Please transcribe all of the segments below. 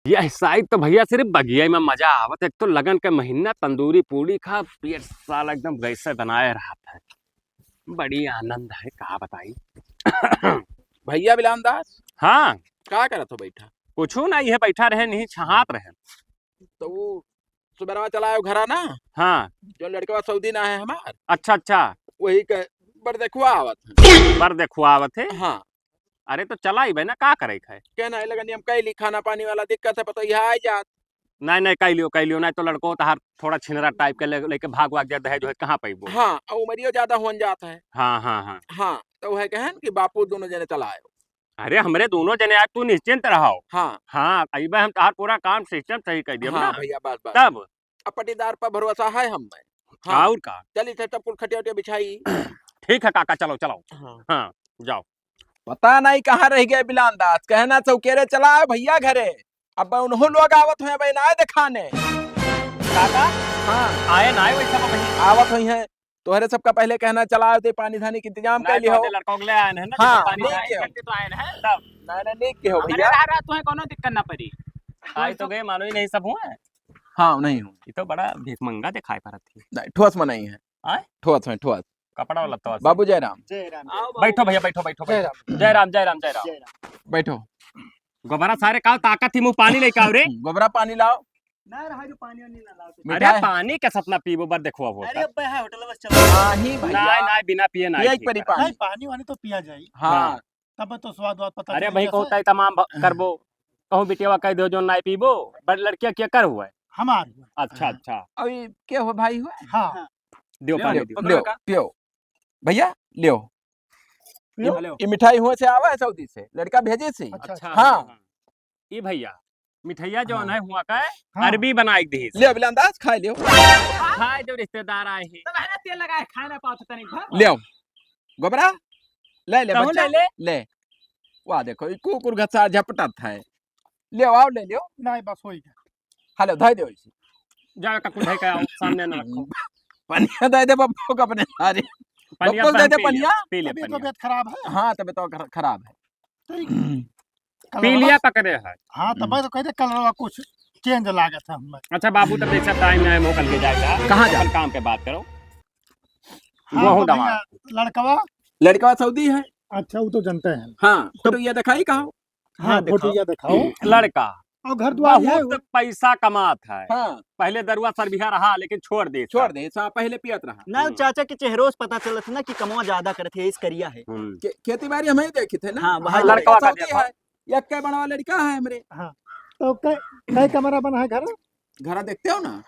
ये साइड तो भैया सिर्फ बगिया में मजा आवत। एक तो लगन के महीना तंदूरी पूड़ी खा पेट साला एकदम वैसे बनाए रहा था। बड़ी आनंद है, कहा बताई। भैया बिलान दास हाँ, का करत हो बैठा? कुछ ना, ये बैठा रहे नहीं छहात रहे। तो वो सुबह चला आयो घरा ना, हाँ, जो लड़का सऊदी ना है हमार, अच्छा अच्छा। वही के बड़ देखवा आवत है। पर देखो आवत है। हाँ, अरे तो चला ही भाई ना, का करे है। कहना है लगन हम कैली खाना पानी वाला दिक्कत है, पता यहाँ आ जात। नहीं नहीं, कह लियो नहीं तो लड़को तो हर थोड़ा छिनरा टाइप के लेके भाग भाग जाता है, जो है कहाँ पैबो। हाँ, और उमरियो ज्यादा होन जात है। हाँ हाँ हाँ। हाँ, तो वह कहन कि बापू दोनों जने चला आयो। अरे हमरे दोनों जने आज तू निश्चिंत रहो। हाँ हाँ, अइबे हम तहार पूरा काम सिस्टम सही कर दिया हाँ ना। भैया, बस बस तब अब पटीदार पर भरोसा है हम में। हाँ, और का। चली थे तब कुल खटिया उटिया बिछाई। ठीक है काका, चलो चलो। हाँ, हाँ, जाओ। पता नहीं कहाँ रह गए बिलान दास, कहना चौकेरे चला आयो भैया घरे। अब उन्हों लोग आवत हुए भाई ना दिखाने। काका हाँ, आए ना आए वैसा भाई। आवत हुई है तोहरे सबका पहले कहना चला आयो, ते पानी धानी के इंतजाम कर लियो। लड़कों के लिए आए हैं ना, हाँ, पानी ठीक डाल है। करते तो आए हैं तब। ना ना नहीं के हो हमारे भैया। रह रहा तुम्हें कोनो दिक्कत ना पड़ी। आए तो गए मानो ही नहीं सब हुए। हाँ नहीं हूँ, ये तो बड़ा भीखमंगा दिखाई पड़त थी। नहीं ठोस में नहीं है। आए? ठोस में ठोस। कपड़ा वाला तो बाबू जयराम बैठो भैया, बैठो बैठो बैठो। जय राम जय राम जय राम। बैठो। गोबरा सारे का ताकत थी, मुंह पानी लेके आओ रे। गोबरा पानी लाओ। ना रहा जो पानी वानी ना लाओ। अरे मिठाई पानी के सपना पीबो बर देखो अब अरे होता। अब है होटल बस चलो। नहीं भैया, नहीं नहीं, बिना पिए पिया नहीं ही परी ठीक है। पानी। नहीं पानी वानी तो पिया जाए, हाँ, तब तो स्वाद वाद पता अरे चले भाई जैसे। कहता है तमाम करबो। कहूँ बिटिया कह दो जो नहीं पीबो, बट लड़कियां क्या कर हुआ है। हमार अच्छा अच्छा, अभी क्या हो भाई हुआ? हाँ दियो पानी दियो। लियो पियो भैया, लियो। हेलो। ये मिठाई हुए से आवा है सऊदी से, लड़का भेजे से। अच्छा हाँ। हाँ। ये भैया मिठैया जो हाँ। है हुआ का है, हाँ। अरबी बनाई दी। लियो बिलांदाज खा लियो। खाए जो रिश्तेदार आए हैं। तब है ना तेल लगाए खाए ना पाओ तो तनिक भर। लियो गोबरा, ले ले कहूं बच्चा ले ले। ले। वाह देखो ये कुकुर घसा झपटत है। लियो आओ ले लियो। नहीं बस हो गया। हेलो धोई दो इसे। जाओ का कुछ है का सामने न रखो। पनिया दे दे बब्बू को अपने सारे। पनिया बब्बू दे दे पी लिया, पनिया। पी लिया तबीयत पनिया। तबीयत खराब है। हाँ तबे तो खराब है। पी लिया पकड़े है। हाँ तब तो कहते कल कुछ चेंज लागत है हमें। अच्छा बाबू तब जैसा टाइम है मोकल के जाएगा। कहाँ जा? अपन काम के बात करो। हाँ वो तो दवा। भैया, लड़कवा लड़का सऊदी है। अच्छा वो तो जानते हैं। हाँ फोटो ये दिखाई कहा। हाँ फोटो दिखाओ। लड़का और घर द्वार है बहुत पैसा कमात है। हाँ पहले दरुआ सरबिहा रहा लेकिन छोड़ दे। छोड़ दे सा पहले पियत रहा। ना चाचा के चेहरों से पता चलत ना कि कमवा ज्यादा करते है, इस करिया है। खेती बाड़ी हमें देखे थे ना। हाँ, वहाँ लड़का का सऊदी देखा। है। यक्के बनवा लड़का है हमरे। तो कई कमरा बना है घर। घर देखते हो ना,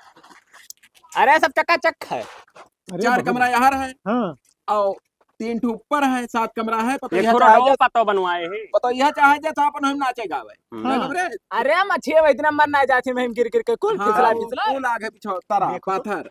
अरे सब चकाचक है। अरे 4 बहुत- कमरा यहाँ है हाँ और 3 ठो ऊपर है, 7 कमरा है। पता एक यह थोड़ा चाहे डोल पतो बनवाए है। पता यह चाहे जैसा अपन हम नाचे गावे। हम्म। ना खबरे? अरे मछिया में इतना मन ना जाती में हम गिर गिर के कुल हाँ, फिसला वो फिसला। फूल आगे पीछे तारा देखो। पाथर।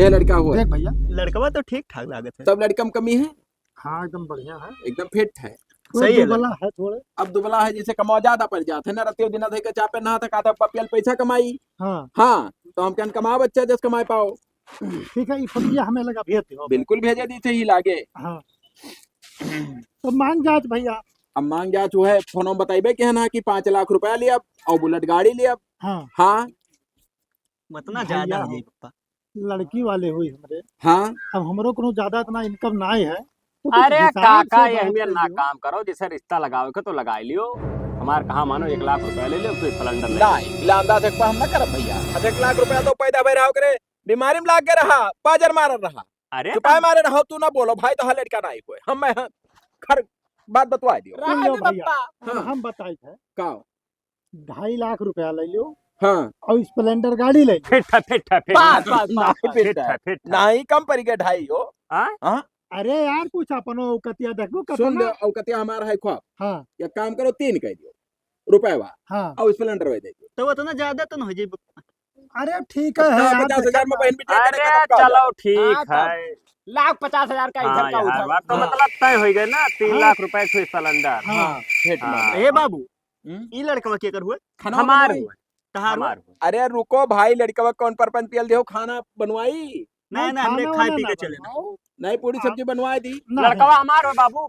ये लड़का हुआ देख भैया। लड़कवा तो ठीक ठाक लागत है। सब लड़का में कमी है, हाँ एकदम बढ़िया है। एकदम फिट है। सही है दुबला है थोड़े। अब दुबला है जिसे कमाओ ज्यादा पड़ जाते है ना, रतियो दिन थे चापे नहा था खाता पपियल पैसा कमाई। हाँ हाँ तो हम क्या कमाओ बच्चा जस कमाए पाओ। ठीक है, ये फटिया हमें लगा भेज दो। बिल्कुल भेजे दी थे ही लागे। हाँ तो मांग जांच भैया। अब मांग जांच है, फोनो बताइबे के है ना कि 5 लाख रुपया लिया और बुलेट गाड़ी लिया। हाँ हाँ उतना भैया ज्यादा हो। हो जाई पप्पा। लड़की वाले हुई हमरे। हाँ अब हमरो कोनो ज्यादा इतना इनकम ना है तो कुछ अरे हिसाब काका से ये बात हमें ना करियो। काम करो, जिसे रिश्ता लगाओ के तो लगा लियो। हमारे कहा मानो 1 लाख रुपया ले लो फिर सिलेंडर ले। नहीं लांदा से हम ना करब भैया। 1 लाख रुपया तो पैदा भर रहा करे, बीमारी में लाग के रहा, बाजार मार रहा, अरे चुपाए मारे रहा। तू ना बोलो भाई तो लड़का नहीं हुए हम मैं खर बात बतवा दियो। सुन लो भैया, अब हाँ। हम बताए थे का 2.5 लाख रुपया ले लो हाँ और स्प्लेंडर गाड़ी ले लो। फिट है फिट है फिट बस है, बस नहीं फिट फिट है है फिट है। नहीं कम पड़ी के 2.5 हो। हाँ? हाँ अरे यार कुछ अपनो कतिया देखो सुन लो कतना। औकतिया हमारा है ख्वाब। हाँ या काम करो 3 कह दियो रुपए वा हाँ और स्प्लेंडर वे दे दियो। तो उतना ज्यादा तो न हो जाई पप्पा। अरे ठीक है यार 50,000 में बहन बिटिया करे अरे तब का चलो हाँ, ठीक तब। है। 1,50,000 का हाँ इधर का यार, उधर। बात तो हाँ। मतलब तय हो गए ना। 3 हाँ। लाख रुपए फिर सिलेंडर। हाँ। हाँ फिट हाँ। में ए बाबू, हम्म? ई लड़कवा के कर हुए खाना हमार बनवाई? हुए, तहार हुए? हमार हुए। अरे रुको भाई, लड़का कौन परपंच पियल देहो खाना बनवाई? ना ना हमने खाना खाए वाना पी ना के चले ना। बनवाओ। नहीं पूरी सब्जी बनवा दी। ना लड़कवा हमार हो बाबू।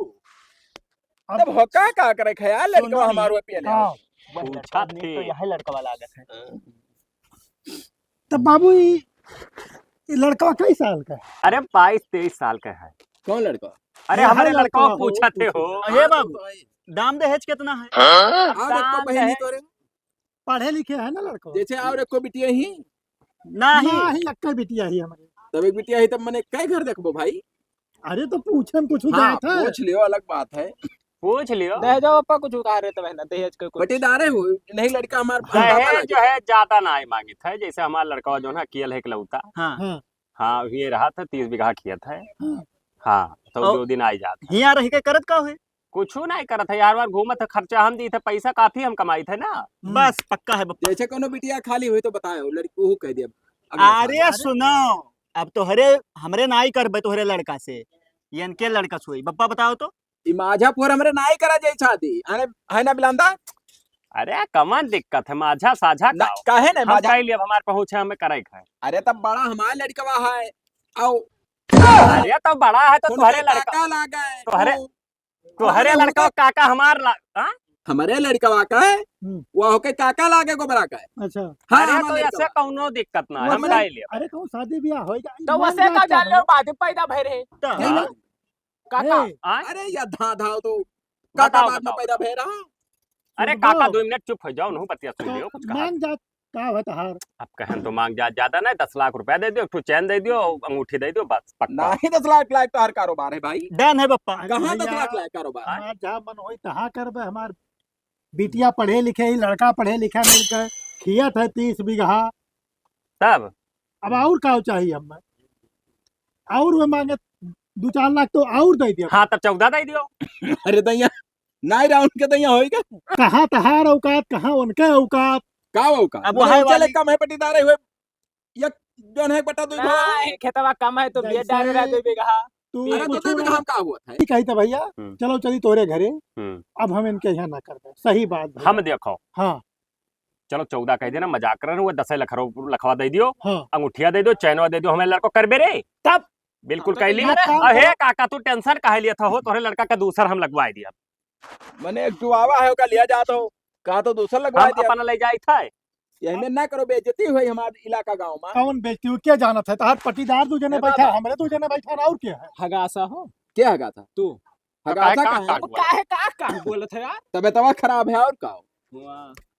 तब होका का करे ख्याल लड़का सुनो हमारो पियल हाँ वह पूछा लड़का थे। तो यह लड़का वाला लागत है। तब बाबू ये लड़का कई साल का है? अरे 22-23 साल का है। कौन लड़का? अरे यह हमारे लड़का लड़का हो, पूछा थे हो। अहे बाबू, दाम दहेज कितना है? और एको दाम बहन है। ही तोरे पढ़े लिखे है ना लड़का? जैसे और एको बिटिया ही नहीं नहीं अक्कर बिटिया ही हमारे। तब एक बिटिया ही तब मने कई घर देखबो भाई। अरे तो पूछे कुछ हाँ जात है। पूछ लियो, अलग बात है। पूछ लियो। दहेज पापा कुछ उतार रहे तो बहना दहेज के कुछ बटेदारे हो नहीं लड़का हमार दहेज जो है ज्यादा ना ही मांगी था, जैसे हमारा लड़का जो है कियल है इकलौता। हाँ हाँ हाँ ये रहा था 30 बीघा किया था। हाँ। हाँ तो और- 2 दिन आई जाता। यहाँ रह के करत का है? कुछ नहीं करा था यार, बार घूमत खर्चा हम दी थे, पैसा काफी हम कमाई थे ना। बस पक्का है बप्पा। जैसे कोनो बिटिया खाली हुई तो बताओ, लड़की वो कह दिया अगले साल। अरे सुनो, अब तोहरे हमरे नाई करबे तोहरे लड़का से, ये इनके लड़का सोई। बप्पा बताओ तो। ई माझापुर हमरे नाई करा जाई शादी अरे है ना बिलांदा अरे कमान दिक्कत है, माझा साझा ना का काहे ना हम माझा। कह लिए हमारे पहुंचे हमें करे है। अरे तब बड़ा हमारा लड़का है आओ अरे तो बड़ा है तो तुम्हारे लड़का, काका लागा है तुम्हारे लड़का काका हाँ? हमारे लड़का का है वो होके काका लागे गोबरा का है। अच्छा। हाँ अरे हमारा तो लड़का ऐसे कौनो दिक्कत ना है, हम वैसे- कह लिए। अरे कहूँ शादी ब्याह हो तो वैसे का जान लो बाद में पैदा भय रहे हाँ। काका। आय? अरे या धा धा तो काका बताओ, बाद में बताओ। पैदा भय रहा। अरे सुन दो। काका 2 मिनट चुप हो जाओ, नहीं बतिया सुन लियो कुछ कहा। मांग जात का है तहार? अब कहन तो मांग जा ज्यादा नहीं, 10 लाख रुपया दे दियो, एक ठो चैन दे दियो, अंगूठी दे दियो, बस पक्का। नहीं 10 लाख लाख तो हर कारोबार है भाई। डन है बप्पा। अरे कहाँ 10 भैया, लाख लाख कारोबार है? हमार जहाँ मन होई तहाँ करबे। हमार बिटिया पढ़े लिखे ही, लड़का पढ़े लिखा मिल गए, खियत है 30 बीघा। तब अब और का चाहिए हमें? और वो मांगे 2-4 लाख तो और दे दिया। हाँ तब 14 दे दियो। अरे दैया नाई राउंड के दैया होएगा कहाँ तहार औकात, कहाँ उनके औकात। का वो का अब वहाँ चले वाली- कम है पटीदारे हुए एक जन है बटा 2 भाई। खेतवा कम है तो बिया डाल रहा 2 बीघा। तू अरे तो कुछ 2 बीघा हम का हुआ था। कही था भैया, हम्म। चलो चली तोरे घरे। हम्म। अब हम इनके यहाँ ना कर दे। सही बात भैया। हम देखो हाँ चलो 14 कह देना, मजाक कर रहे हो, 10 लखवा दे दियो, हाँ। अंगूठिया दे दियो, चैनवा दे दियो, हमें लड़को करबे रे तब बिल्कुल कह लिया। तो- अहे काका तू टेंशन काहे लिया था हो, तोरे लड़का का दूसर हम लगवाए दिया। मैंने एक जुआवा है का लिया जात हो कहा तो दूसरा लगवा हम दिया। अपन ले जाई था। यही में ना करो बेइज्जती हुई हमारे इलाका गांव में। कौन बेचती हूँ? क्या जानत है? तहार पटीदार 2 जने ए बैठा, बाबा। हमरे 2 जने बैठा और क्या है? हगासा हो क्या हगा था तू हगासा काहे का है? का- काहे का बोलत है यार। तबियत खराब है और का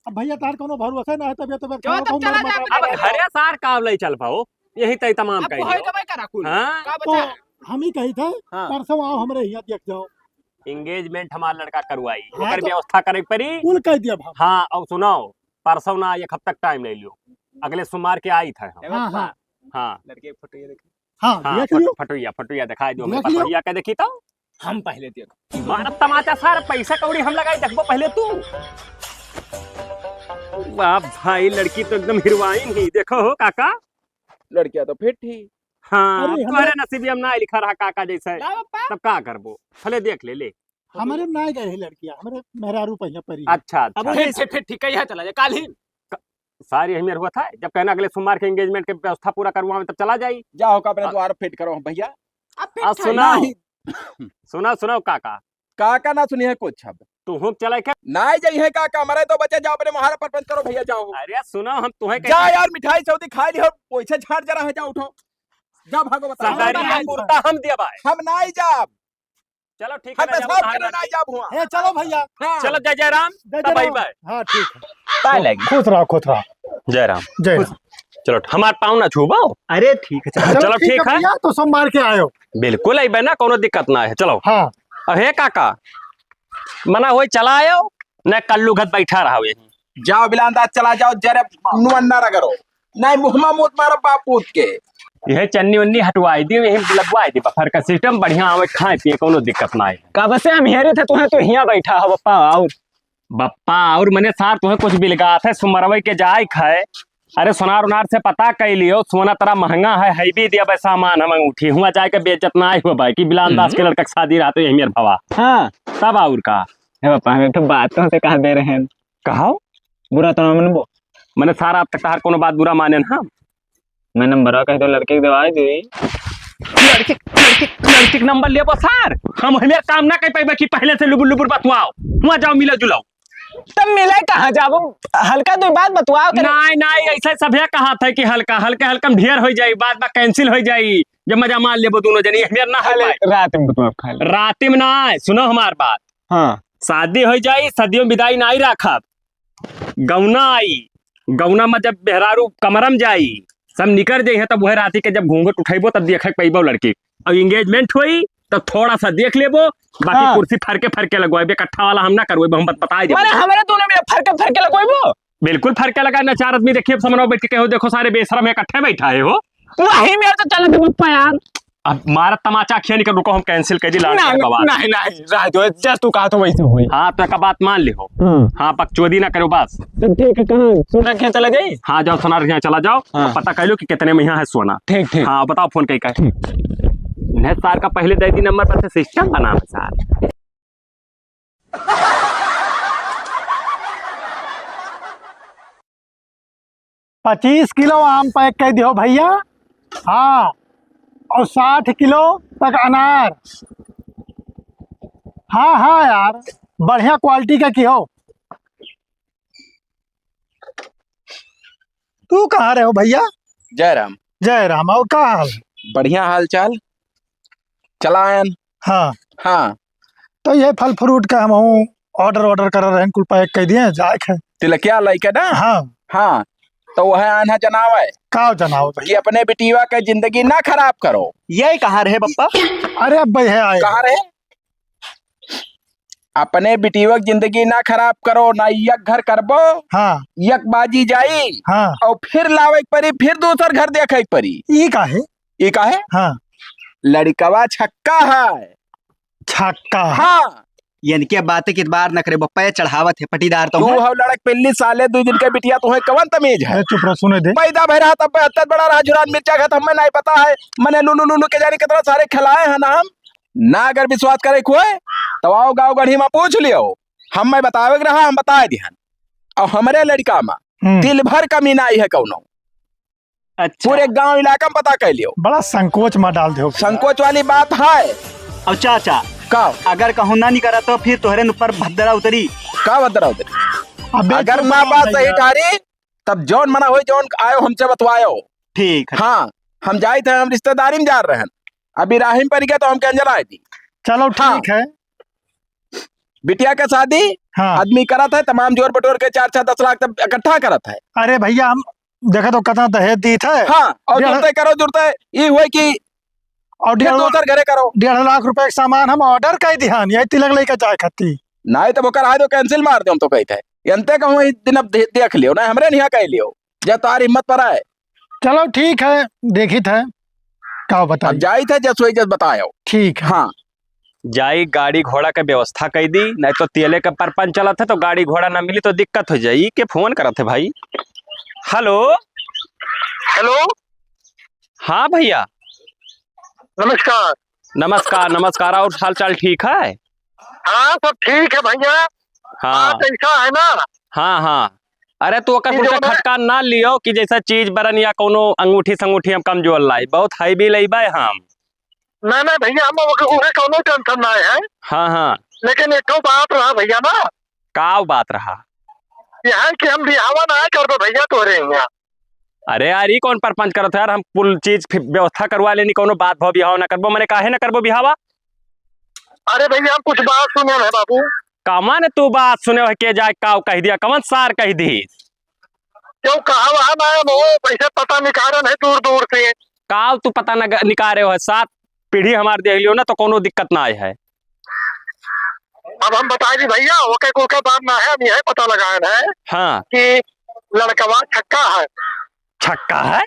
अब भैया तार कोनो भरोसा ना है। तबियत क्यों? खराब तब हो, चला मर- जा मर- अब अरे घरे सार काव ले चल पाओ, यही तय तमाम अब कह होए दियो। कमाई करा कुल हाँ का तो बता। हम ही कही थे हाँ। परसों आओ हमरे यहाँ देख जाओ। एंगेजमेंट हमारा लड़का करवाई, हाँ, ओकर तो- व्यवस्था करे पड़ी। कुल कह दिया भाव। हाँ और सुनाओ, परसों ना एक हफ्ता तक टाइम ले लियो, अगले सोमवार के आई था हम। हाँ हाँ हाँ लड़के की फोटो ये देख हाँ हाँ देख लियो। फटुइया दिखाई दो, देख लियो। फटुइया के देखी तो हम पहले देख। मारा तमाचा सारा पैसा कौड़ी हम लगाई, देखबो पहले तू। वाह भाई लड़की तो एकदम हिरवाइन ही, देखो हो काका। लड़कियां तो फिट थी। हाँ अरे तुम्हारे नसीबी हम ना लिखा रहा काका जैसे, ला बापा। तब का करबो, भले देख ले ले। हमारे ना गए है लड़कियां, हमारे मेहरारू पहिया परी। अच्छा अब अच्छा, फिर से फिर ठीक है चला जा काल ही। सारी हमें हुआ था, जब कहना अगले सोमवार के एंगेजमेंट के व्यवस्था पूरा करवाओ तब चला जाई। जाओ का अपने द्वार फिट करो भैया। अब आ फिर सुनाओ नहीं सुनाओ काका, काका ना सुनी है कुछ अब तू हुक चला के। ना जाई है काका हमारे तो बच्चे जाओ अपने महारा परपंच करो भैया जाओ। अरे सुनो हम तुम्हें जा यार मिठाई सऊदी खा ली हो पैसे झाड़ जरा है जा उठो जा भागो बताओ। सरकारी बताओ। कुर्ता हम दिया हम ना जाब चलो ठीक है, हम सब करे ना जाब हुआ। ए चलो भैया। हाँ। चलो जय जय राम, जय तब जय बाय राम। हाँ ठीक है। ताई लगी खुश रहो खुश रहो। जय राम। जय राम। चलो हमारे पाँव ना छूबो। अरे ठीक है चलो ठीक है, भैया, तो सोमवार के आयो। बिल्कुल अबे ना, कोनो दिक्कत ना है। चलो हाँ अहे काका मना होई चला आयो न, कल्लू घत बैठा रहा यही। जाओ बिलांदा चला जाओ जरे नुअन्ना रगरो नहीं मुहमा मूत मारो बापूत के। यह चन्नी वन्नी हटवाई दी, यही लगवाई दी, बफर का सिस्टम बढ़िया आवे, खाए पिए कोनो दिक्कत ना है। का बसे हम हेरे थे तुम्हें तो यहाँ बैठा हो बप्पा। और बप्पा और मने सार तुम्हें कुछ बिलगा थे, सुमरवई के जाय खाए। अरे सोनार उनार से पता कर लियो, सोना तेरा महंगा है भी दिया भाई सामान, हम उठी हुआ जाए के बेइज्जत ना हुआ भाई कि बिलान दास के लड़का शादी रहा तो यही मेरे भवा हाँ तब और का हे बप्पा हम एक तो बात तो से कह दे रहे हैं, कहो बुरा तो ना मनबो। मैंने सारा अब तक तार कोनो बात बुरा माने ना। मैं नंबर कह दो लड़के की दवाई दी। लड़के के नंबर ले सार, हम हमें काम ना कर पाए कि पहले से लुबुर लुबुर बतवाओ, वहाँ जाओ मिलो जुलाओ। तब मिले कहाँ जाबो? हल्का तो बात बतवाओ करे। नहीं नहीं ऐसा सभे कहा था कि हल्का हल्का हल्का में ढेर हो जाई, बात बात कैंसिल हो जाई, जब मजा मान लेबो दोनों जनी हमें ना हो पाए। रात में बतवाओ खा ले। रात में ना सुनो हमार बात, हाँ शादी हो जाई, सदियों विदाई ना ही रखब, गौना आई, गौना में जब बेहरारू कमरम जाई, सब निकल जाई है, तब वह राती के जब घूंघट उठेबो तब देख पैबो लड़की, और एंगेजमेंट हुई तब थोड़ा सा देख लेबो, बाकी हाँ। कुर्सी फरके फरके लगवाए, इकट्ठा वाला हम ना करवाए, हम बताए माने देबो। हमारे दोनों में फरके लगवाइबो। बिल्कुल फरके लगा ना, चार आदमी देखिए समनवा बैठ के कहो देखो सारे बेशरम है इकट्ठे बैठा है हो। वही में तो चल पप्पा यार। अब मारा तमाचा खिया नहीं कर, रुको हम कैंसिल कर दी लाड़ नहीं का बात। नहीं नहीं रह दो, जस्ट तू कहा तो वैसे हुई। हाँ तो एक बात मान लिहो, हाँ बकचोदी ना करो बस। तो ठीक है, कहाँ सोना क्या चला जाए? हाँ जाओ सोनार यहाँ चला जाओ, हाँ। पता कर लो कि कितने में यहाँ है सोना। ठीक ठीक। हाँ बताओ फोन कहीं का है सार का पहले दे दी नंबर पर से सिस्टम बना है सार। 25 किलो आम पैक कर दियो भैया। हाँ, और 60 किलो तक अनार। हाँ हाँ यार, बढ़िया क्वालिटी का की हो। तू कहाँ रहे हो भैया? जय राम। जय राम। और का हाल? बढ़िया हाल चाल चलायन। हाँ हाँ तो ये फल फ्रूट का हम ऑर्डर कर रहे हैं, कुल पैक कर दिए जाए खे। तिलकिया लइके ना। हाँ हाँ तो वह आना जनाव है का जनाओ कि भैया। अपने बिटिया के जिंदगी ना खराब करो। यही कहाँ रहे पप्पा? अरे अब भैया आए। कहाँ रहे? अपने बिटिया की जिंदगी ना खराब करो, ना यक घर करबो, हाँ यक बाजी जाई हाँ। और फिर लावे परी, फिर दूसर घर देखे परी। ई का है? ये का है? हाँ लड़कवा छक्का है। छक्का। हाँ इनके बातें की बार न करे पप्पा, ये चढ़ावत है पटीदार तो तू है। हो लड़क पिल्ली साले 2 दिन के बिटिया तुम्हें कवन तमीज है? ए, चुप रह, सुने दे। पैदा भय रहा तब हत्तर बड़ा रहा जुरान मिर्चा खा, हमें नहीं पता है। मैंने लुलू लुलू के जाने कितना सारे खिलाए हैं ना हम ना। अगर विश्वास करे कोई तो आओ गाँव गढ़ी में पूछ लियो, हम मैं बतावे के रहा, हम बताए दिहन। और हमारे लड़का में दिल भर कमी नहीं है कौनो। अच्छा पूरे गांव इलाका में पता कर लियो। बड़ा संकोच में डाल दो। संकोच वाली बात है। अब चाचा का अगर कहूँ ना नहीं करा तो फिर तोहरे ऊपर भद्दरा उतरी। का बदरा उधर? अबे अगर चुप माँ रहो बात भैया। सही ठारी तब जौन मना हो जौन आयो हमसे बतवायो। ठीक है। हाँ हम जाए थे, हम रिश्तेदारी में जा रहे हैं, अभी राहिम पर गया तो हम कैंजल आए थी। चलो हाँ। ठीक है। बिटिया का शादी हाँ आदमी करा था, तमाम जोर बटोर के 4-4 10 लाख तक इकट्ठा करा था। अरे भैया हम देखा तो कतना दहेज दी थे। हाँ और डेढ़- जुड़ते करो जुड़ते ये हुए कि और फिर दूसर घरे करो। 1.5 लाख रुपए का सामान हम ऑर्डर कर दिया, यही तिलक लेकर जाए खाती। नहीं तो बोकर आए तो कैंसिल मार दे, हम तो कहते हैं यंते कहूँ इस दिन अब देख लियो ना, हमरे नहीं कह लियो जब तार हिम्मत पर आए। चलो ठीक है, देखी थे का अब बताइए। जाई थे जस वही जस बतायो। ठीक है। हाँ जाई गाड़ी घोड़ा के व्यवस्था कर दी, नहीं तो तेले का परपंच चला था तो गाड़ी घोड़ा ना मिली तो दिक्कत हो जाई। के फोन करा थे भाई? हेलो हेलो हाँ भैया नमस्कार। नमस्कार नमस्कार। और हाल चाल ठीक है? हाँ सब ठीक है भैया। हाँ बात ऐसा है ना हाँ हाँ। अरे तू अकर जो कुछ है- खटका ना लियो कि जैसा चीज बरन या कोनो अंगूठी संगूठी हम कमजोर लाई, बहुत हैवी लईबे हम। नहीं नहीं भैया, हम उन्हें कोनो टेंशन ना है, हाँ हाँ। लेकिन एक बात रहा भैया ना, का बात रहा? यह है कि हम बिहावा ना कर दो भैया तोरे यहाँ। अरे यार ये कौन परपंच करत है यार, हम कुल चीज व्यवस्था करवा लेनी, कोनो बात भाव बिहाव ना करबो, मैंने काहे ना करबो बिहावा? अरे भैया हम कुछ बात सुनो है बाबू। कामा ने तू बात सुने हो के जाए का कह दिया, कवन सार कह दी? क्यों कहा वहा ना वो पैसे पता निकालन है दूर दूर से। काल तू पता न निकारे हो, 7 पीढ़ी हमार देख लियो ना तो कोनो दिक्कत ना आए है। अब हम बताए दी भैया, ओके को का बात ना है, हम यही पता लगाए है हाँ कि लड़कवा छक्का है। छक्का है?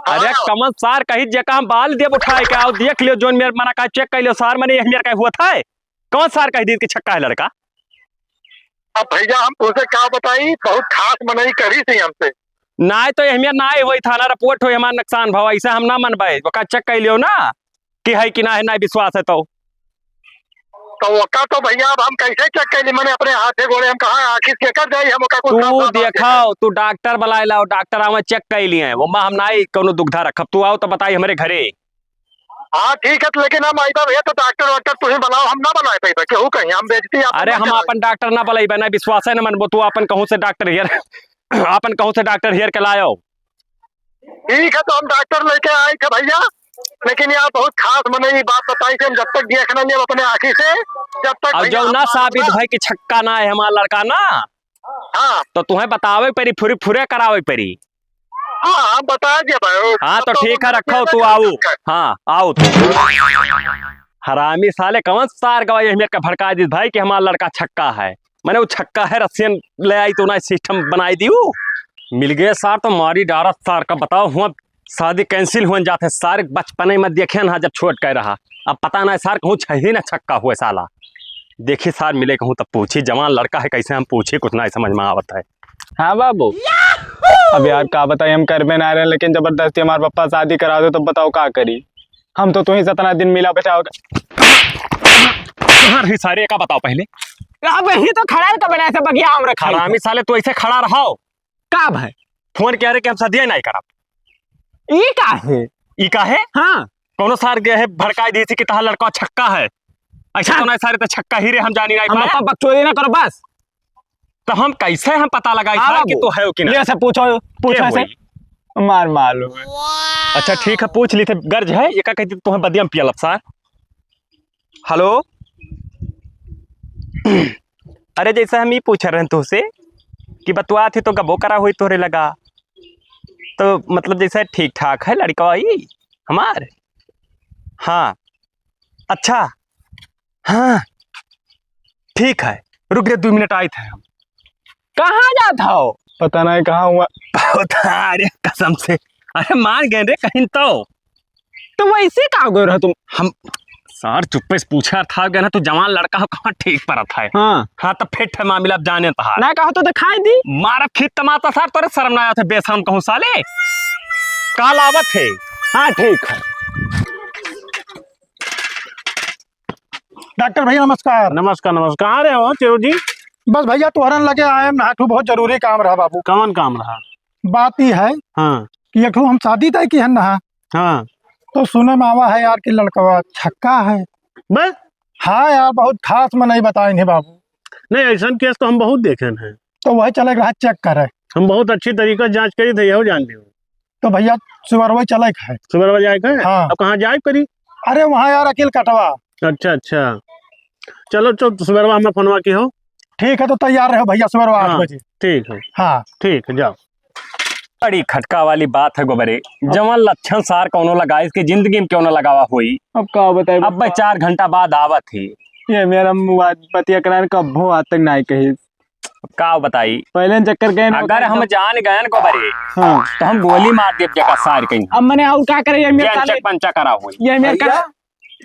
अरे हाँ। कमल सार कही जगह हम बाल देव उठाए के आओ देख लियो, जोन मेरे मना का चेक कर लियो सार, मैंने मेरे का हुआ था कौन सार कह दी कि छक्का है लड़का? अब भैया हम तुझसे क्या बताई, बहुत खास मनई करी थी हमसे। ना तो हमें ना वही थाना रिपोर्ट हो हमारा नुकसान भाव, ऐसा हम ना मनबे, ओका चेक कर लियो ना कि है कि ना है, ना विश्वास है तो ओका तो भैया अब हम कैसे चेक कर ली, मैंने अपने हाथे गोड़े हम कहा आखिर से कर जाई हम ओका कुछ तू साफ-साफ बात देखो, तू डॉक्टर बुलाए लाओ, डॉक्टर आवे चेक कर लिए वो हम ना कोनो दुग्धा रखब, तू आओ तो बताई हमारे घरे। हाँ ठीक है तो लेकिन हम आई भैया तो डॉक्टर वाक्टर तुम्हें बनाओ, हम ना बनाए पाई केहू कहीं हम बेचती अरे हम अपन डॉक्टर ना बोले बना विश्वास है न मनबो तू अपन कहूँ से डॉक्टर हियर अपन कहूँ से डॉक्टर हियर के लायो। ठीक है तो हम डॉक्टर लेके आए थे भैया, लेकिन यार बहुत खास मैंने ये बात बताई थी, हम जब तक देखना नहीं अपने आँखी से जब तक अब भैया जब ना आप- साबित भाई कि छक्का ना है हमारा लड़का ना, हाँ तो तुम्हें बतावे परी फुरे फुरे करावे परी। हाँ बता दिया भाई। हाँ तो ठीक है रखो तू आओ। हाँ आओ तू। हरामी साले कौन सार गवाई मेरे का भड़का दी भाई कि हमारा लड़का छक्का है। मैंने वो छक्का है रसियन ले आई तो ना सिस्टम बनाई दी वो मिल गए सार तो मारी डारत सार का बताओ हुआ शादी कैंसिल हुए जाते सारे बचपने में देखे ना जब छोट कह रहा अब पता ना सार कहूँ छही ना छक्का हुए साला देखी सार मिले कहूँ तब पूछी जवान लड़का है कैसे हम पूछे कुछ ना समझ में आवत है। हाँ बाबू अब यार का बताइए हम कर में ना रहे लेकिन जबरदस्ती हमारे पापा शादी करा दो तो बताओ का करी। हम तो तुम्हें 17 दिन मिला बचाओ। ही सारे का बताओ पहले। अब ही तो खड़ा तो बनाया था बगिया हम रखा हरामी साले तो ऐसे खड़ा रहो का भाई फोन कह रहे कि हम सदिया नहीं करब ई का है ई का है। हाँ कोनो सार गए है भड़काई दी थी कि तहा लड़का छक्का है ऐसा तो नहीं सारे तो छक्का ही रे हम जानी नहीं हम पाए पापा बकचोदी ना करो बस। तो हम कैसे हम पता लगाई हाँ था कि बाबू, तो है कि नहीं ये सब पूछो के ऐसे होई? मार मालूम है। अच्छा ठीक है पूछ ली थे गर्ज है ये का कहती तुम्हें बदियम पियल सार। हेलो अरे जैसे हम ही पूछ रहे हैं तुझसे कि बतुआ थी तो गबो करा हुई तोरे लगा तो मतलब जैसे ठीक ठाक है लड़का ही हमार। हाँ अच्छा हाँ ठीक है रुक गए 2 मिनट आए थे हम। कहाँ जाता हो पता नहीं कहाँ हुआ। अरे कसम से अरे मान गए रे कहीं तो वैसे का गो रहा तुम। हम सर चुप्पे से पूछा था गया ना तू जवान लड़का हो कहाँ ठीक पर था। हाँ हाँ तो फिट है मामला अब जाने तहार ना कहो तो दिखाई दी मारा फिट तमाता सर तोरे शर्म ना आया था बेशरम कहूँ साले काल आवत है। हाँ ठीक है। डॉक्टर भैया नमस्कार। नमस्कार नमस्कार। कहाँ रहे हो चेरू जी? बस भैया तुहरन लगे आए नाठू बहुत जरूरी काम रहा बाबू। कौन काम रहा? बात ही है हाँ कि एक हम शादी तय की है ना हाँ तो सुने में आवा है यार कि लड़का छक्का है। बस हाँ यार बहुत खास में नहीं बताएंगे बाबू। नहीं ऐसा केस तो हम बहुत देखे हैं। तो वही चले रहा चेक करे हम बहुत अच्छी तरीके से जांच करी थे यहो जानते हो। तो भैया सुबह चले है। सुबह जाए के हाँ। अब कहाँ जाए करी? अरे वहाँ यार अकील कटवा। अच्छा अच्छा चलो चलो सुबह हमें फोनवा की हो। ठीक है तो तैयार रहो भैया सुबह 8 हाँ। बजे। ठीक है हाँ ठीक है जाओ। बड़ी खटका वाली बात है गोबरे जवान लक्षण सार कौनो लगा इसकी जिंदगी में क्यों ना लगावा हुई। अब का बताए अब भाई 4 घंटा बाद आवत थी ये मेरा पतिया कराने कब आज तक नहीं कही का बताई। पहले चक्कर गए अगर हम जान गए गोबरे हाँ तो हम गोली मार देव जगह सार कहीं अब मैंने और क्या करे ये मेरे साले पंचा करा हुई। ये मेरे का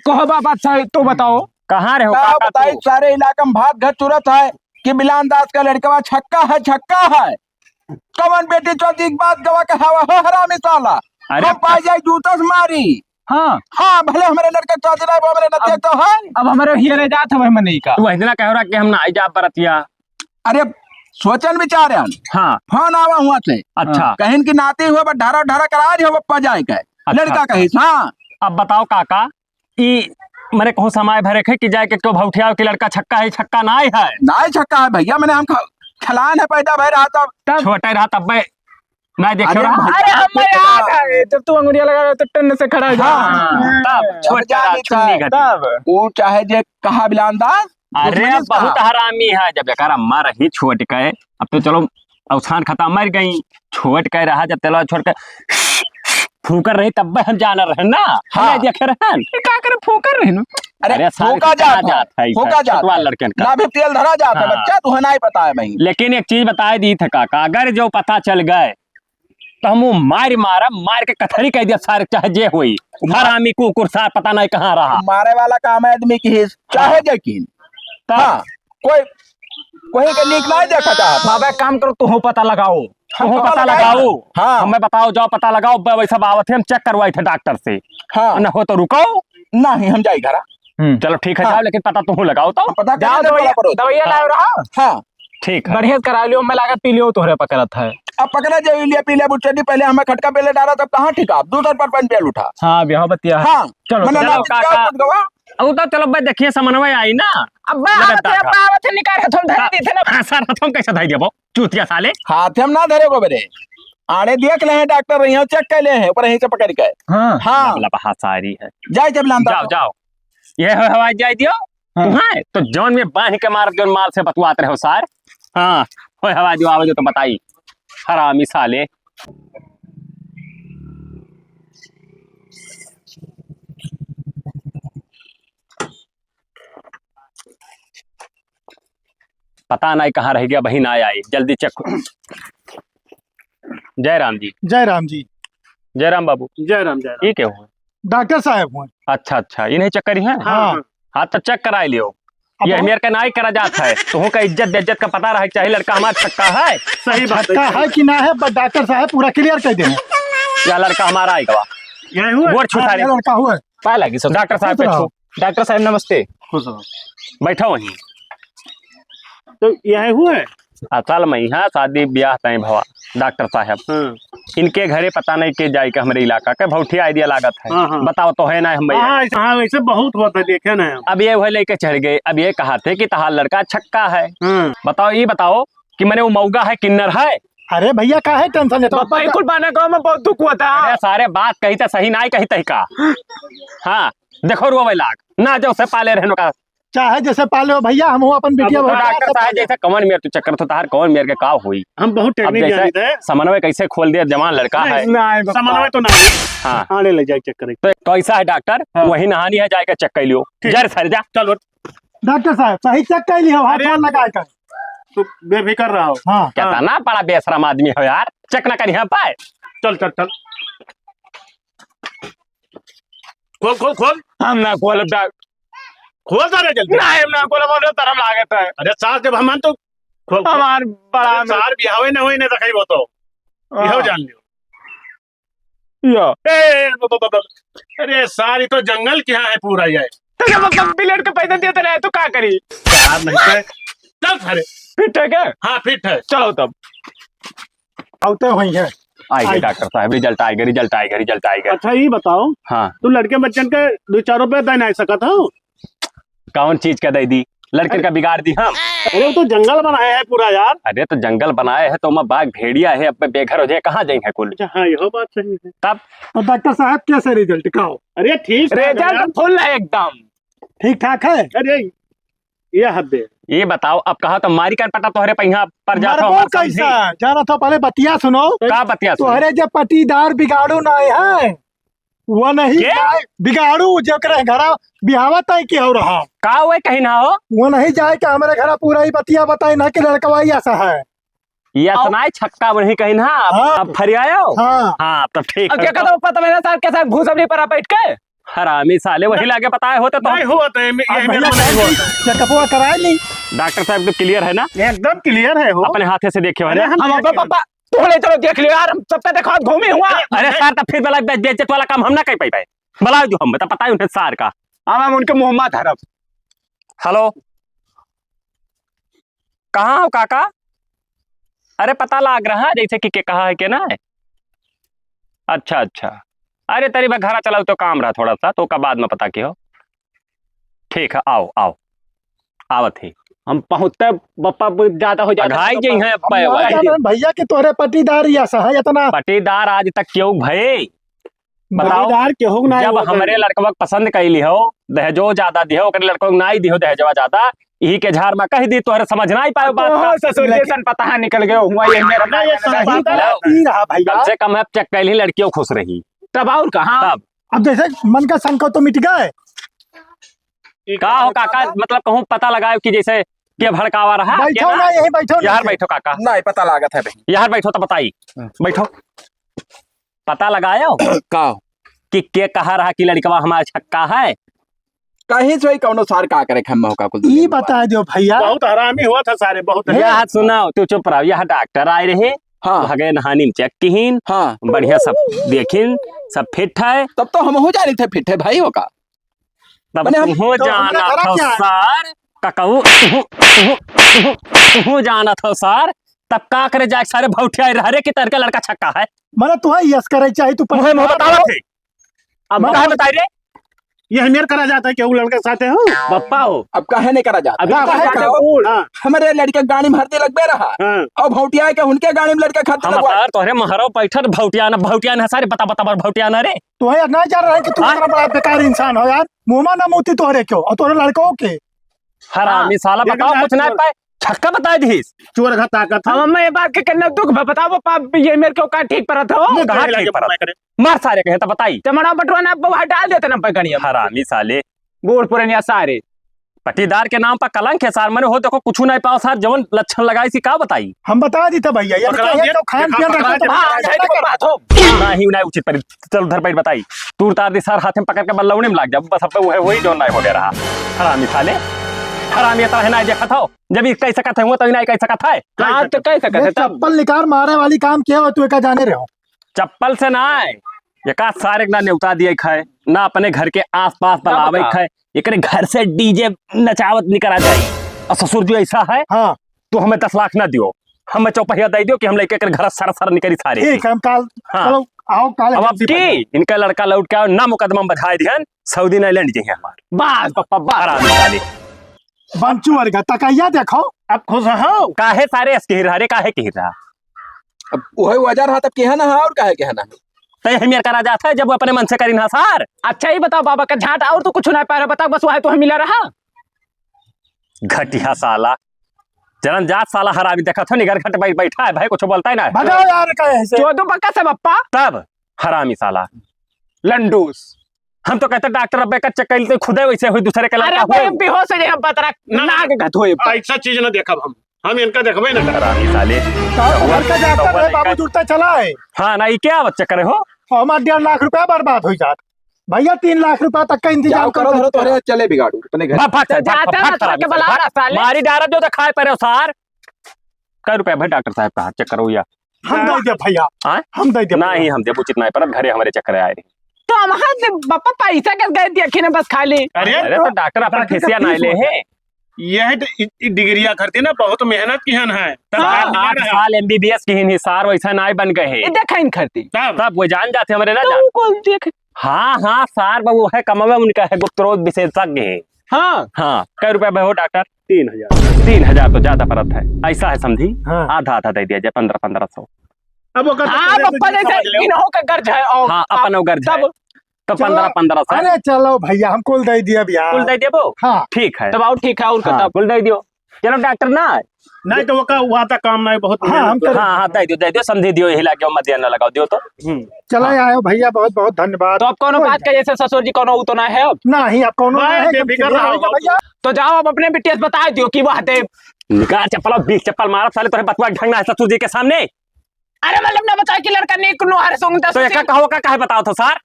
कहो बाबा अच्छा तो बताओ कहाँ रहे हो का काका बताई तू? सारे इलाका में भात घर तुरंत है कि बिलान दास का लड़का छक्का है। कवन बेटी चौथी बात गवा के हवा हो हरामी साला। अरे हम पाई जाए जूता से मारी। हाँ हाँ भले हमारे लड़का चौथी रहे वो हमारे नतिया तो है। अब हमारे हियरे जात है मनी का। तू इतना कह रहा कि हम ना आई जा बरतिया। अरे सोचन विचार हाँ फोन आवा हुआ से अच्छा कहीं की नाती हुआ बट ढारा ढारा करा रही हो पप्पा जाए के लड़का कही। हाँ अब बताओ काका ई मैंने कहूँ समय भरे खे कि जाए के क्यों भौठिया कि लड़का छक्का है छक्का ना है नाई छक्का है भैया मैंने हम खिलान है पैदा भय रहा था छोटे रहा तब मैं नहीं देखो अरे रहा। अरे हम याद है जब तू अंगुरिया लगा रहा तो टन से खड़ा हो जा। हाँ, तब छोटे रहा चुन्नी घटी। तब वो चाहे जे कहा बिलान दास अरे अब बहुत हरामी है जब बेकार अम्मा रही छोट के अब तो चलो अवसान खत्म मर गई छोट के रहा जब तेला छोड़ के फूकर रही तब हम जाना रहे ना। हाँ। देखे रहन का करे फूकर रहे अरे सारे फूका कितना जात है फूका जात छटवा लड़कन का। ना भी तेल धरा जाता है हाँ। बच्चा तुम्हें नहीं पता है भाई। लेकिन एक चीज बताए दी थे काका अगर जो पता चल गए तो हम वो मार के कथरी कह दिया सारे चाहे जे हुई हरामी कुकुर सार पता नहीं कहाँ रहा। मारे वाला काम है आदमी की हिस्स चाहे यकीन। हाँ कोई के नीक नहीं देखा था। बाबा काम करो तू पता लगाओ तुम पता लगाओ। हाँ। हमें बताओ जाओ पता लगाओ वैसा बावत है हम चेक करवाए थे डॉक्टर से। हाँ न हो तो रुको नहीं हम जाए घर। चलो ठीक है हाँ। जाओ लेकिन पता तुम लगाओ तो पता जाओ करिए ना, दवाइया बड़ा करो। दवाइया लाओ रहा। हाँ ठीक है बढ़िया करा लियो, मैं लागत पी लियो तोहरे पकड़त है। अब पकड़ा जाए लिया पी लिया बुच्चडी, पहले हमें खटका पहले डाला तब कहाँ ठीक आप दूसर पर पंच बेल उठा। हाँ ब्याह बतिया है। हाँ चलो, मने चलो, ना काका। कुछ गवा। अब तो चलो भाई देखिए समन्वय आई ना। अब लगातार का। बावत निकाल के थोड़ा धर दी थे ना। हाँ सर तुम कैसे धाई देबो चूतिया साले। हाथ हम ना धरे को बेरे आने देख ले हैं डॉक्टर यहाँ चेक कर ले हैं ऊपर यहीं से पकड़ के। हाँ हाँ लबहा सारी है। जाए जब लांदा जाओ जाओ ये है हवाई जाए दियो। हाँ तो जौन में बांध के मार जौन माल से बतवाते रहो सार। हाँ होय हवा जो आवे जो तो बताई हरामी साले। पता नहीं कहाँ रह गया बही ना आई जल्दी चेक। जय राम जी। जय राम जी। जय राम बाबू जय राम जय राम। ये क्या हुआ? डॉक्टर साहब हुए। अच्छा अच्छा ये नहीं चेक करी है। हाँ हाँ तो चेक करा लियो। अब ये मेरे का नाई करा जाता है तो का इज्जत बेइज्जत का पता रहे चाहिए लड़का हमारा छक्का है। सही बात छक्का है कि ना है, बस डॉक्टर साहब पूरा क्लियर कर दें। या लड़का हमारा आएगा यही हुआ। गोर छुटा ये लड़का हुआ है। पाए लगी सो। डॉक्टर साहब पे खुश छू। रहो। डॉक्टर साहब नमस्ते। खुश रहो। बैठो वहीं। तो यही हुआ है। असल में यहाँ शादी ब्याह तय भवा डॉक्टर साहब हाँ इनके घरे पता नहीं के जाए के हमारे इलाका के भौठी आइडिया लागत है। हाँ, हाँ। बताओ तो है ना हम भैया। हाँ वैसे बहुत होता है देखे ना हम। अब ये वह लेके चढ़ गए। अब ये कहा थे कि तहार लड़का छक्का है। हाँ बताओ ये बताओ कि मैंने वो मौगा है किन्नर है। अरे भैया का है टेंशन लेता पापा कुल बाना गांव में बहुत दुख हुआ था। अरे सारे बात कही तो सही ना कही तही का। हाँ देखो रुआ लाख ना जो से पाले रहने का। चाहे जैसे पाले हो भैया, हम अपन बिटिया तो बहुत डॉक्टर साहब जैसे कौन मेरे तू चक्कर तो तार कौन मेरे के का हुई। हम बहुत अब टेक्निक जैसे जानते हैं। समन्वय कैसे खोल दिया जवान लड़का है। समन्वय तो नहीं। हाँ आने लग जाए चेक करें। तो कैसा है डॉक्टर वही नहानी है जाके चेक कर लियो। जर सर जा चलो डॉक्टर साहब सही चेक कर लिया हाथ अरे। लगा कर। तू बेफिक्र रहो। हाँ कहता ना बड़ा बेशरम आदमी हो यार चेक ना करी है पाए। चल चल चल खोल खोल खोल हम ना खोल खोल सारे जल्दी। नहीं हम ना खोल बोलो तरम लागत है। अरे सास जब हम तो खोल खोल। हमार बड़ा अरे सार भी हवे ना होई ने रखाई वो तो यहो जान लियो। यो अरे सारी तो जंगल क्या है पूरा ये। तो जब हम प्लेट के पैसे देते रहे तो क्या करी। सार नहीं है। चल सारे फिट है क्या? हाँ फिट है। चलो तब आते वही है। आएगी डॉक्टर साहब रिजल्ट आएगा रिजल्ट आएगा रिजल्ट आएगा। अच्छा ये बताओ हाँ तू लड़के बच्चन के 2-4 रुपए दे नहीं सकत हो। कौन चीज का दे दी लड़के का बिगाड़ दी हम। अरे वो तो जंगल बनाया है पूरा यार। अरे तो जंगल बनाए है तो मैं बाघ भेड़िया है अब बेघर हो जाए कहाँ जाएंगे कुल। अच्छा हाँ यह बात सही है। तब और डॉक्टर साहब कैसे रिजल्ट का हो? अरे ठीक है यार। रिजल्ट फुल है एकदम ठीक ठाक है। अरे ये हद है। ये बताओ अब कहा तो मारी कर पटा तोहरे पहिया पर जाता मरबो कैसा जाना था पहले बतिया सुनो। का बतिया सुन। तोहरे जो पटीदार बिगाड़ू नहीं है वो नहीं के? जाए बिगाड़ू जो करे घरा बिहावा तय की हो रहा का हुए कहीं ना हो। वो नहीं जाए कि हमारे घर पूरा ही बतिया बताए ना कि लड़कवाई ऐसा है। ये सुनाई छक्का वही कहीं ना हाँ। अब फरियायो। हाँ हाँ तब ठीक अब है। क्या कहता पता मेरे साथ के साथ भूसबली पर बैठ के हरामी साले वही लागे बताए होते तो नहीं हुआ तो अब ये भैया मेरा नहीं हुआ। चेकअपवा कराए नहीं। डॉक्टर साहब तो क्लियर है ना एकदम क्लियर है हो। अपने हाथे से देखे अरे वाले। हम हम अपने पापा थोड़े चलो देख लियो यार, हम सबका देखा घूमे हुआ। अरे सर तब फिर वाला बेइज्जत वाला काम हम ना कर पाए भला जो हम बता पता है उन्हें सार का। हम उनके मोहम्मद हरफ। हेलो कहाँ हो काका। अरे पता लग रहा है जैसे कि कहा है कि ना है। अच्छा अच्छा अरे तेरी मैं घर चलाऊ तो काम रहा थोड़ा सा तो का बाद में पता की हो। ठीक है आओ आओ आवत ही हम पहुंचते बप्पा ज्यादा हो जाता अघाई जी हैं हम ना जाने भैया के तोहरे पटीदार ऐसा है इतना पटीदार आज तक क्यों भये बताओ। दार के हो ना जब हमरे लड़कवा पसंद कैली हो दहेजो ज्यादा दिहो ओकरे लड़को ना ही दिहो दहेजवा ज्यादा यही के झाड़ में कह दी तोहरे समझ ना ही पाए बात का। ससुर जैसन पता निकल गया हुआ ये मेरा ये सब सही बात है। बात ही रहा भैया। कम से कम है चेक कैली लड़कियों खुश रही तब और कहाँ तब अब जैसे मन का संकोच तो मिट गए। का हो काका मतलब कहूँ पता लगाए कि जैसे के भड़कावा रहा के बैठो ना? ना यही बैठो यार ना। बैठो काका नहीं पता लागत है भाई यार बैठो तो बताई बैठो पता लगायो का कि के कहा रहा कि लड़कवा हमारा छक्का है। कहीं से कौनो सार का करे खम्मा का कुछ ई बता दो भैया। बहुत हरामी हुआ था सारे बहुत। यह सुनाओ तू चुप रहो। यह डॉक्टर आए रहे हाँ भगे नहानी में चेक किहीन हाँ बढ़िया सब देखिन सब फिट है। तब तो हम हो जा रहे थे फिट है भाई होगा तब मैंने हम- हो तो जाना हमारा था क्या है? सर ककऊ जाना था सर, तब का करे जाए सारे भौटिया रहे कि तरह का लड़का छक्का है। मैंने तुम्हें यस करे चाहिए तू मुझे बतावा थे, अब अब कहा बताई रे ये हमें करा जाता है कि वो लड़के साथ है पप्पा हो। अब काहे नहीं करा जाता? अभी काहे जाते कहो? हाँ। हमारे लड़के गाड़ी में हरते लगबे रहा हाँ। और भौटिया के उनके गाड़ी में लड़का खाते हम लगवा। सर तोहरे महरो बैठर भौटिया न सारे बता बता भौटिया न रे। तुम्हें नहीं जा रहा है कि तुम हाँ? इतना बड़ा बेकार इंसान हो यार। मुंह ना मोती तोहरे क्यों और तोहरे लड़कों के। हरामी साला ये बताओ तो कुछ ना पाए, छक्का बता दीस। चोर का ताकत हम मैं ये बात के करना दुख बताओ पापा ये मेरे को का ठीक पर था मुंह कहाँ ठीक पर मार सारे कहे तो बताई। टमाड़ा बटवा ना बाहर डाल देते ना पकड़िए हरामी साले बूढ़ पुरानिया सारे पटीदार के नाम पर कलंक है सर। मैंने हो देखो कुछ नहीं पाओ सर, जवन लक्षण लगाई सी का बताई। हम बता दी था भैया यार पकड़ा क्या है दिया, तो खान देखा पियन पकड़ा रखो तो दिया, हाँ, देखा ऐसा ना बात हो ना ही नहीं उचित पर चल उधर बैठ बताई। तूर तार दी सर हाथ में पकड़ के बल्लौने में लग जा बस अब वो है वही जो नहीं हो गया रहा। हरामी साले हरामी तो है ना देखा था जब ये कह सकता है तो नहीं कह सकता है। हाँ तो कैसे ये कहते तब चप्पल निकाल मारे वाली काम किया हो तू का जाने रहो। चप्पल से ना एक सारे ना न्योता दिए खाए ना अपने घर के आसपास बलावे बता? खाए, एक घर से डीजे नचावत निकला जाए। और ससुर जो ऐसा है हाँ तो हमें 10 लाख ना दियो, हमें चौपहिया दे दियो कि हम लेके घर सर सर निकली सारे। ठीक है हम काल हाँ। चलो आओ काल अब अब की इनका लड़का लौट के आओ ना मुकदमा में बधाई दिहन सऊदी आइलैंड जी हमार बस पापा बस हरामी साले। बंचू वर्ग तकैया देखो। अब खुश हो काहे सारे इसके हिरा रे काहे के हिरा अब वही वजह रहा तब क्या ना है और काहे क्या ना है। तय हमें करा जाता है जब वो अपने मन से करी ना सार। अच्छा ही बताओ बाबा का झाट और तो कुछ नहीं पा रहा बताओ बस वह तो हमें मिला रहा घटिया साला जलन जात साला हरामी देखा था निगर घट बैठा है भाई कुछ बोलता है ना भगाओ यार कहे से। चौदह पक्का से पप्पा तब हरामी साला। लंडूस हम तो कहते डॉक्टर अब्बे का चक्कर तो खुदे वैसे हुई दूसरे के अरे लड़का भाई हुए। बेहोश है हम बता रहा नाक गत होए ऐसा चीज ना देखा हम इनका देखबे ना कर। हरामी साले घर का जाता रहे बाबू जुड़ता चला है हाँ ना ये क्या बच्चा करे हो। और हमारा 1.5 लाख रुपया बर्बाद हो जात भैया 3 लाख रुपया तक का इंतजाम जाओ करो धरो तोरे चले बिगाड़ू अपने घर। जाता ना थोड़ा के बला रहा साले मारी डारा जो तो खाए परे सार कै रुपया भाई डॉक्टर साहब का चक्कर हुआ हम दे दे भैया हाँ? हम दे दे ना ही हम दे उचित नहीं पर घरे हमारे चक्कर आए रहे। तो हम हाथ पापा पैसा के गए देखी ने बस खाली अरे तो डॉक्टर अपना डॉक्टर का फीसिया नहीं फीस ले होता है। यह डिग्रिया करती ना बहुत मेहनत की हन है तब हाँ, हाथ दिया 8 रहा। साल एमबीबीएस की हिसार वैसा नहीं बन गए ये देखा इन करती तब तब वो जान जाते हमारे ना जान। तो को देख हाँ हाँ सार बाबू है कमवे उनका है गुप्त रोग विशेषज्ञ है। हाँ हाँ कै रुपया भाई हो डॉक्टर 3000 3000 तो ज्यादा परत है ऐसा है समझी। हाँ। आधा आधा दे दिया जाए 1500-1500। अब वो हाँ पप्पा जैसे इन्हों का गर्ज है और हाँ अपन उगर जाए तब तो चलो। 1500 अरे चलो भैया हम कुल दे दिया भैया कुल दे दियो हाँ ठीक है। तब और ठीक है और हाँ, कता कुल दे दियो चलो डॉक्टर ना। नहीं तो वो का हुआ था काम नहीं बहुत हाँ हम मेहनत। हाँ हाँ दे दियो समझी दियो हिला के मत न लगाओ दियो तो। चले आए भैया बहुत बहुत धन्यवाद। तो अब कोनो बात का जैसे ससुर जी कोनो तो ना है अब नहीं अब कौन नहीं, बेफिक्र रहो। भैया तो जाओ अब अपने बिटिया से बता दियो कि वह दे निकाल चप्पल 20 चप्पल मारा साले तोरे बतवा ढंगना है ससुर जी के सामने। अरे मतलब ना बता कि लड़का ने कुनो हर संग तो एक कहो का काहे बताओ तो सार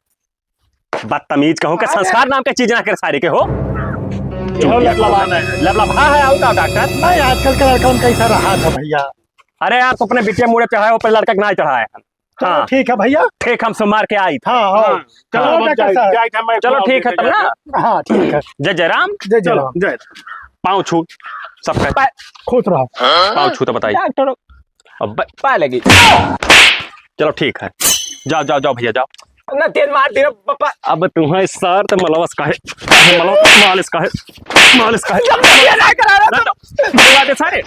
बदतमीज कहो के संस्कार नाम के चीज ना कर सारे के हो। लबलबा है आओ का डॉक्टर। नहीं आजकल का लड़का कैसा रहा था भैया। अरे यार तो अपने बिटिया मुड़े चढ़ाए ऊपर लड़का के ना चढ़ाए। चलो हाँ ठीक है भैया। ठीक हम सुमार के आई था। हाँ हाँ, हाँ चलो हाँ, अब डॉक्टर साहब। जाए था मैं चलो ठीक है तब ना हाँ ठीक है जय जय राम जय जय चलो राम। जय पाँव छू सबका खुश रहो। पाँव छू तो बताइए डॉक्टर अब पा लगी चलो ठीक है जाओ जाओ जाओ भैया जाओ। ना तेल मार दियो पापा अब तुम्हें सर तो मलवस का है मालिश का है मालिश का है ये ना करा रहा तो बुला दे सारे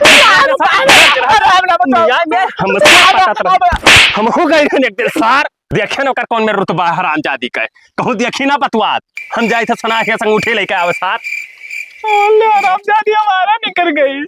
हम हो गए एक दिन सार देखे न ओकर कौन में रुतबा हराम जादी का कहूँ देखी ना बतवात हम जाए थे सना के संग उठे लेके आवे सार हराम जादी हमारा निकल गई